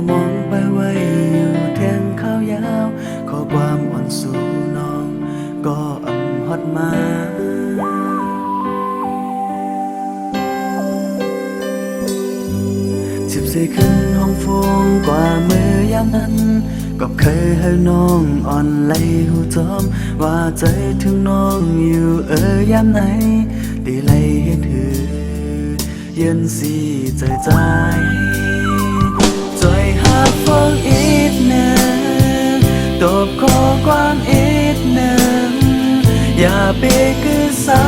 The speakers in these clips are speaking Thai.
มองไปไว้อยู่แทงข้าวยาวขอความอ่อนสู่น้องก็ฮอดมา14ขึ้นห้องฟงกว่ามือยามนั้นก็เคยให้น้องอ่อนไหลหูจอมว่าใจถึงน้องอยู่ยามไหนได้ไหลเฮ็ดหือเย็นสีใจใจจอยหาฟังอีกหนึ่งตบขอความอีกหนึ่งอย่าไปคือเศร้า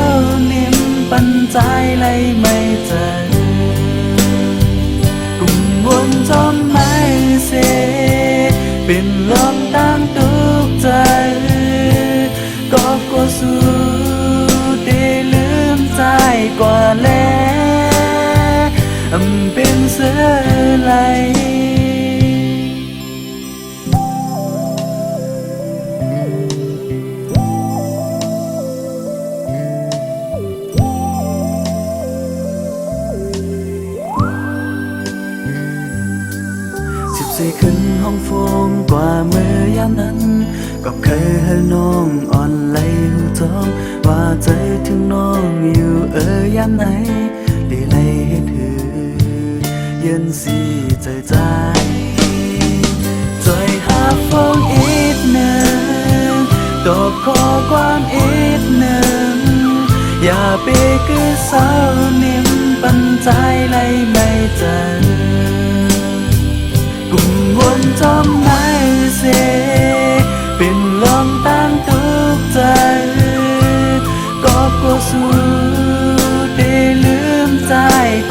นิ่มปันใจไหลไม่เจอวนจอมไม่เสเป็นลมตามตุกใจก็กลัวสู้ได้ลืมใจกว่าแล้วเป็นเสือไหลขึ้นห้องฟงกว่ามือยามนั้นก็เคยให้น้องอ่อนไหลหูจอมว่าใจถึงน้องอยู่ยามไหนได้ไหลเฮ็ดหือเย็นสีใจใจจอยหาฟังอีกหนึ่งตบขอความอีกหนึ่งอย่าไปคือเศร้านิ่มปันใจไหลไม่เจอวนจอมไม่เสเป็นลมตั้งตุกใจก็กลัวสู้ได้ลืมใจ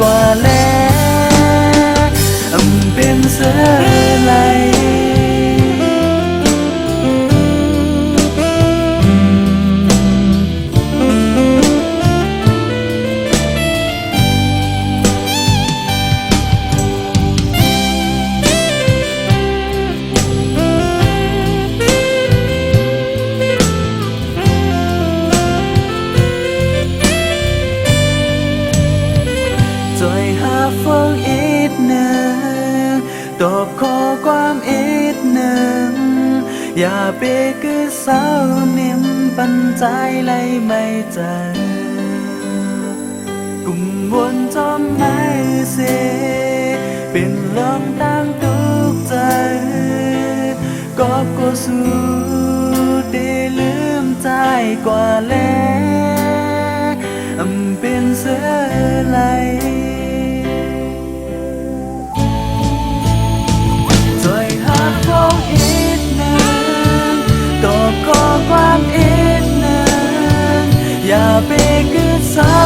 กว่าแล้วเป็นเสือไหลจอยหาฟังอีกหนึ่งตบขอความอีกหนึ่งอย่าไปคือเศร้านิ่มปันใจไหลไม่เจอกุ่มวนจอมไม่เสเป็นลมตั้งตุกใจก็กลัวสู้ได้ลืมใจกว่าแล้วเป็นเสือไหลอีกหนึ่งตบขอความอีกหนึ่งอย่าไปคือเศร้า